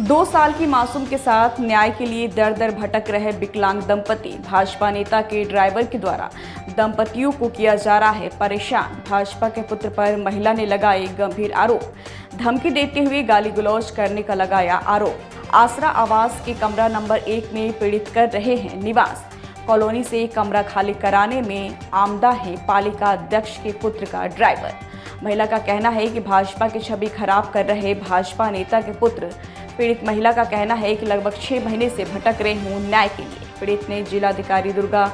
2 साल की मासूम के साथ न्याय के लिए दर दर भटक रहे विकलांग दंपति। भाजपा नेता के ड्राइवर के द्वारा दंपतियों को किया जा रहा है परेशान। भाजपा के पुत्र पर महिला ने लगाए गंभीर आरोप। धमकी देते हुए गाली गलौज करने का लगाया आरोप। आसरा आवास के कमरा नंबर 1 में पीड़ित कर रहे हैं निवास। कॉलोनी से कमरा खाली कराने में आमदा है पालिका अध्यक्ष के पुत्र का ड्राइवर। महिला का कहना है कि भाजपा की छवि खराब कर रहे भाजपा नेता के पुत्र। पीड़ित महिला का कहना है कि लगभग 6 महीने से भटक रहे हूं न्याय के लिए। पीड़ित ने जिलाधिकारी दुर्गा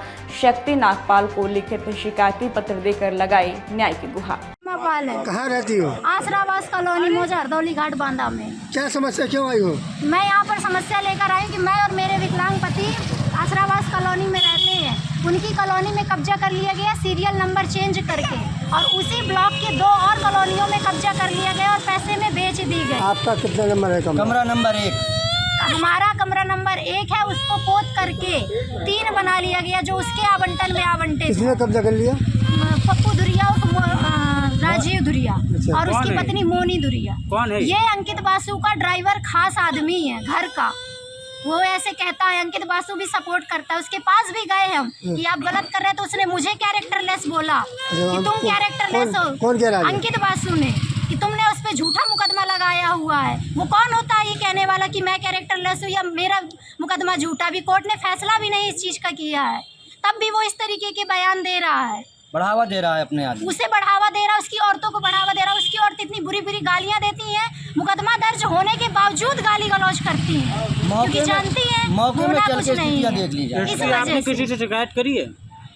शक्ति नागपाल को लिखित शिकायती पत्र देकर लगाई न्याय की गुहार। कहाँ रहती हो? आसरावास कॉलोनी मोजा हरदौली घाट बांदा में। क्या समस्या, क्यों आई हो? मैं यहाँ पर समस्या लेकर आई कि मैं और मेरे विकलांग पति आसरावास कॉलोनी में रहते हैं। उनकी कॉलोनी में कब्जा कर लिया गया सीरियल नंबर चेंज करके, और उसी ब्लॉक के 2 और कॉलोनियों में कब्जा कर लिया गया और पैसे में बेच दी गई। आपका कितना नंबर है? कमरा नंबर 1। हमारा कमरा नंबर 1 है, उसको पोत करके 3 बना लिया गया, जो उसके आवंटन में आवंटित। किसने कब्जा कर लिया? पप्पू धुरिया और राजीव धुरिया और उसकी पत्नी मोनी धुरिया। कौन है ये अंकित बासु का ड्राइवर खास आदमी है घर का। वो ऐसे कहता है, अंकित बासु भी सपोर्ट करता है। उसके पास भी गए हम कि आप गलत कर रहे हैं, तो उसने मुझे कैरेक्टरलेस बोला कि तुम कैरेक्टरलेस हो। कौन कह रहा है? अंकित बासु ने, कि तुमने उस पे झूठा मुकदमा लगाया हुआ है। वो कौन होता है ये कहने वाला कि मैं कैरेक्टरलेस हूँ या मेरा मुकदमा झूठा? भी कोर्ट ने फैसला भी नहीं इस चीज का किया है, तब भी वो इस तरीके के बयान दे रहा है, बढ़ावा दे रहा है अपने आदमी। उसे बढ़ावा दे रहा है, उसकी औरतों को बढ़ावा दे रहा है। उसकी औरत इतनी बुरी बुरी गालियां देती हैं, मुकदमा दर्ज होने के बावजूद गाली गलौज करती हैं, क्योंकि जानती हैं मौके में चल कुछ के नहीं है। देख लीजिए। इस वजह किसी से शिकायत करी है?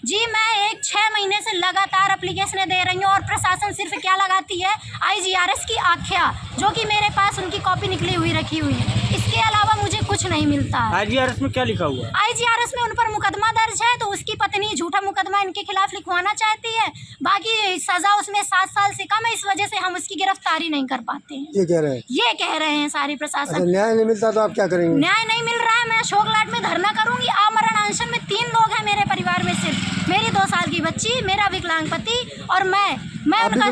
जी, मैं 6 महीने से लगातार एप्लीकेशन दे रही हूँ, और प्रशासन सिर्फ क्या लगाती है, IGRS की आख्या, जो कि मेरे पास उनकी कॉपी निकली हुई रखी हुई है। इसके अलावा मुझे कुछ नहीं मिलता है। IGRS में क्या लिखा हुआ है? IGRS में उन पर मुकदमा दर्ज है, तो उसकी पत्नी झूठा मुकदमा इनके खिलाफ लिखवाना चाहती है। बाकी सजा उसमें 7 साल से कम है, इस वजह से हम उसकी गिरफ्तारी नहीं कर पाते हैं। ये कह रहे हैं सारी प्रशासन। न्याय नहीं मिलता तो आप क्या करेंगे? न्याय नहीं मिल रहा है, मैं अशोक लाट में धरना करूंगी। आमरण अनशन में 3 लोग हैं मेरे परिवार में, सिर्फ मेरी 2 साल की बच्ची, मेरा विकलांग पति और मैं उनका।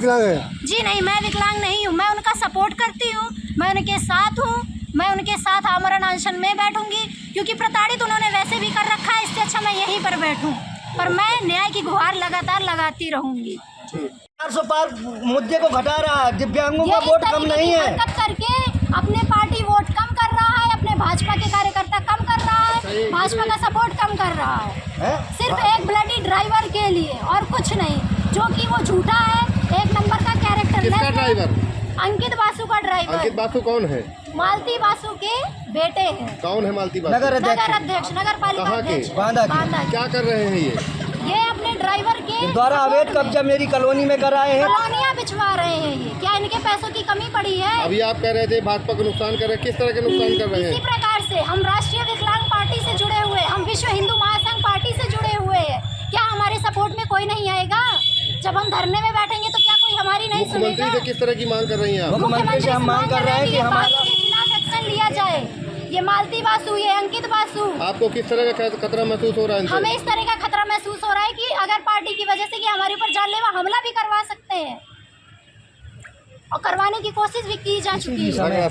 जी नहीं, मैं विकलांग नहीं हूँ, मैं उनका सपोर्ट करती हूँ, मैं उनके साथ हूँ। मैं उनके साथ आमरण अनशन में बैठूंगी, क्योंकि प्रताड़ित उन्होंने वैसे भी कर रखा है। इससे अच्छा मैं यहीं पर बैठूं, पर मैं न्याय की गुहार लगातार लगाती रहूंगी। 400 पार मुद्दे को घटा रहा है, दिव्यांगों का वोट कम नहीं है। हरकत करके अपने पार्टी वोट कम कर रहा है, अपने भाजपा के कार्यकर्ता कम कर रहा है, भाजपा का सपोर्ट कम कर रहा है, सिर्फ एक ब्लडी ड्राइवर के लिए और कुछ नहीं, जो कि वो झूठा है, 1 नंबर का कैरेक्टर। अंकित बासु का ड्राइवर। अंकित बासु कौन है? मालती बासु के बेटे हैं। कौन है मालती बासु? नगर अध्यक्ष, नगर पालिका अध्यक्ष बांदा के। क्या कर रहे हैं ये अपने ड्राइवर के द्वारा अवैध कब्जा मेरी कॉलोनी में कराए हैं। कॉलोनियां बिछवा रहे हैं। ये क्या इनके पैसों की कमी पड़ी है? अभी आप कह रहे थे भाजपा को नुकसान कर रहे हैं, किस तरह के नुकसान कर रहे हैं? इसी प्रकार से हम राष्ट्रीय विकलांग पार्टी से जुड़े हुए, हम विश्व हिंदू महासंघ पार्टी से जुड़े हुए हैं। क्या हमारे सपोर्ट में कोई नहीं आएगा? जब हम धरने में बैठेंगे तो क्या कोई हमारी नहीं सुनेगा? मुख्यमंत्री से किस तरह की मांग कर रही हैं आप? मुख्यमंत्री से हम मांग कर रहे हैं कि हमारे खिलाफ एक्शन लिया जाए। ये मालती बासु, ये अंकित बासु। आपको किस तरह का खतरा महसूस हो रहा है? हमें इस तरह का खतरा महसूस हो रहा है कि अगर पार्टी की वजह से कि हमारे ऊपर जानलेवा हमला भी करवा सकते हैं, और करवाने की कोशिश भी की जा चुकी है।